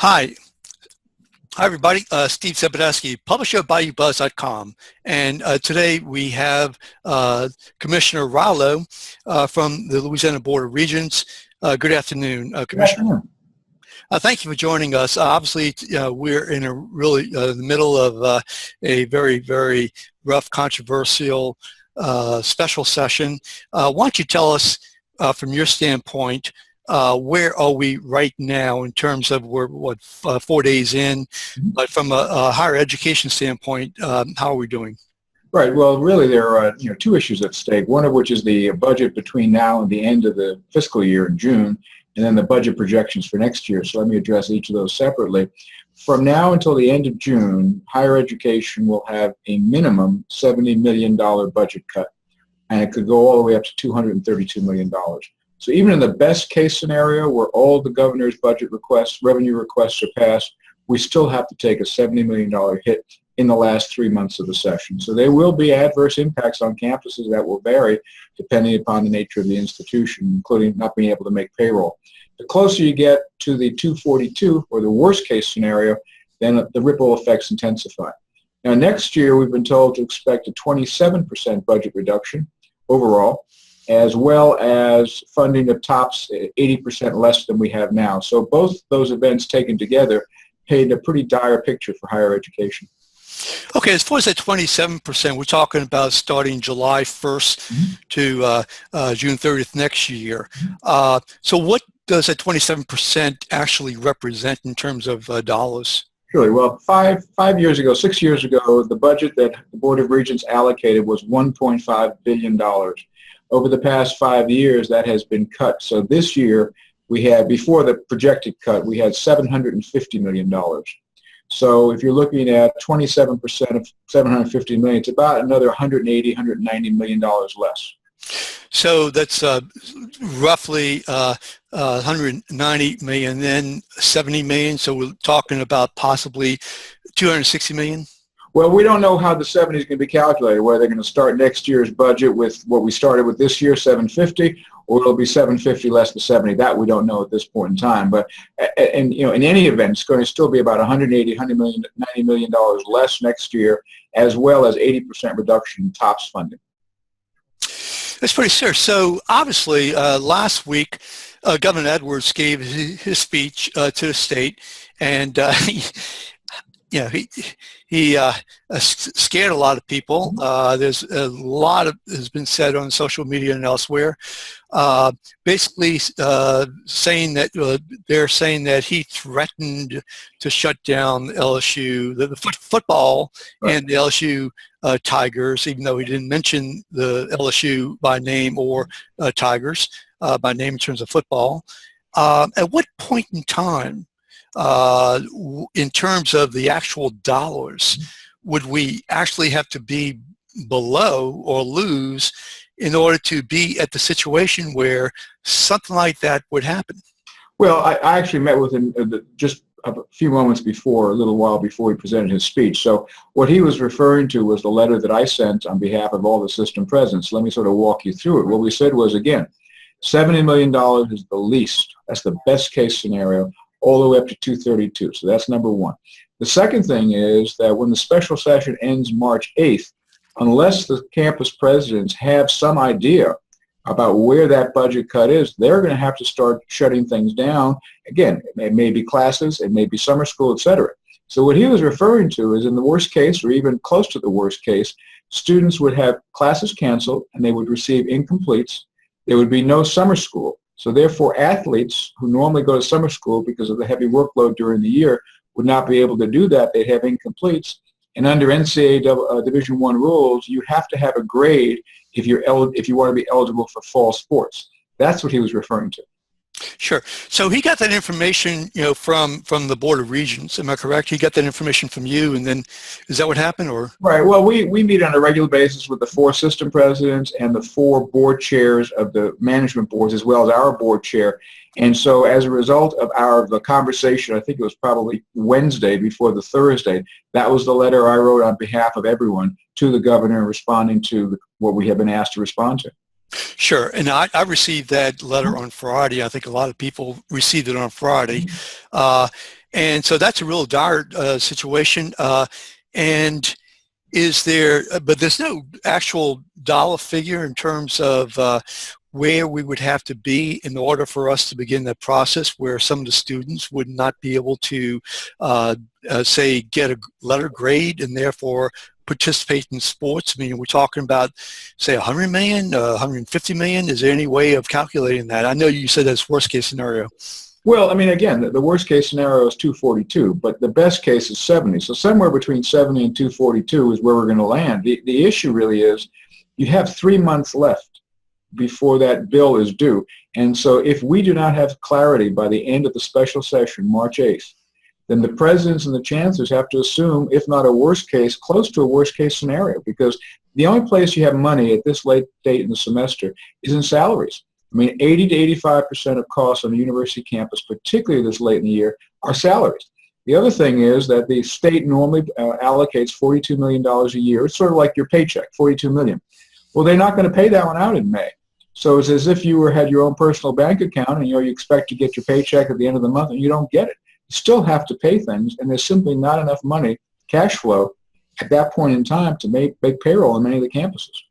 Hi. Hi, everybody. Steve Sabludowsky, publisher of BayouBuzz.com. And today we have Commissioner Rallo from the Louisiana Board of Regents. Good afternoon, Commissioner. Thank you for joining us. Obviously, we're in a really the middle of a very, very rough, controversial special session. Why don't you tell us, from your standpoint, where are we right now in terms of we're 4 days in, but from a higher education standpoint, how are we doing? Right. Well, really, there are two issues at stake. One of which is the budget between now and the end of the fiscal year in June, and then the budget projections for next year. So let me address each of those separately. From now until the end of June, higher education will have a minimum $70 million budget cut, and it could go all the way up to $232 million. So even in the best case scenario where all the governor's budget requests, revenue requests are passed, we still have to take a $70 million hit in the last 3 months of the session. So there will be adverse impacts on campuses that will vary depending upon the nature of the institution, including not being able to make payroll. The closer you get to the 242, or the worst case scenario, then the ripple effects intensify. Now next year we've been told to expect a 27% budget reduction overall, as well as funding of TOPS 80% less than we have now. So both those events taken together paint a pretty dire picture for higher education. Okay, as far as that 27%, we're talking about starting July 1st to June 30th next year. So what does that 27% actually represent in terms of dollars? Surely. Well, 6 years ago, the budget that the Board of Regents allocated was $1.5 billion. Over the past 5 years, that has been cut. So this year, we had, before the projected cut, we had $750 million. So if you're looking at 27% of $750 million, it's about another $180, $190 million less. So that's roughly 190 million, then 70 million. So we're talking about possibly 260 million. Well, we don't know how the 70 is going to be calculated, whether they're going to start next year's budget with what we started with this year, 750, or it'll be 750 less than 70. That we don't know at this point in time. But in any event, it's going to still be about 180, $90 million less next year, as well as 80% reduction in TOPS funding. That's pretty serious. So obviously, last week, Governor Edwards gave his speech to the state, and he scared a lot of people. There's a lot of has been said on social media and elsewhere, basically saying that they're saying that he threatened to shut down LSU, the football, right, and the LSU Tigers, even though he didn't mention the LSU by name or Tigers by name in terms of football. At what point in time, in terms of the actual dollars, would we actually have to be below or lose in order to be at the situation where something like that would happen? Well, I actually met with him just a few moments before, a little while before he presented his speech. So what he was referring to was the letter that I sent on behalf of all the system presidents. Let me sort of walk you through it. What we said was, again, $70 million is the least. That's the best case scenario, all the way up to 232. So that's number one. The second thing is that when the special session ends March 8th, unless the campus presidents have some idea about where that budget cut is, they're going to have to start shutting things down. Again, it may be classes, it may be summer school, etc. So what he was referring to is, in the worst case, or even close to the worst case, students would have classes canceled and they would receive incompletes. There would be no summer school. So therefore, athletes who normally go to summer school because of the heavy workload during the year would not be able to do that. They'd have incompletes. And under NCAA Division I rules, you have to have a grade if you want to be eligible for fall sports. That's what he was referring to. Sure. So he got that information, from the Board of Regents. Am I correct? He got that information from you, and then is that what happened, or? Right. Well, we meet on a regular basis with the 4 system presidents and the 4 board chairs of the management boards, as well as our board chair. And so as a result of the conversation, I think it was probably Wednesday before the Thursday, that was the letter I wrote on behalf of everyone to the governor, responding to what we have been asked to respond to. Sure. And I received that letter on Friday. I think a lot of people received it on Friday. And so that's a real dire situation. And is there, but there's no actual dollar figure in terms of where we would have to be in order for us to begin that process, where some of the students would not be able to, say, get a letter grade and therefore participate in sports. I mean, we're talking about, say, 100 million, 150 million. Is there any way of calculating that? I know you said that's worst case scenario. Well, I mean, again, the worst case scenario is 242, but the best case is 70. So somewhere between 70 and 242 is where we're going to land. The issue really is you have 3 months left before that bill is due. And so if we do not have clarity by the end of the special session, March 8th, then the presidents and the chancellors have to assume, if not a worst case, close to a worst case scenario, because the only place you have money at this late date in the semester is in salaries. I mean, 80 to 85% of costs on a university campus, particularly this late in the year, are salaries. The other thing is that the state normally allocates $42 million a year. It's sort of like your paycheck, $42 million. Well, they're not going to pay that one out in May. So it's as if you had your own personal bank account and you expect to get your paycheck at the end of the month and you don't get it. You still have to pay things, and there's simply not enough money, cash flow, at that point in time to make payroll on many of the campuses.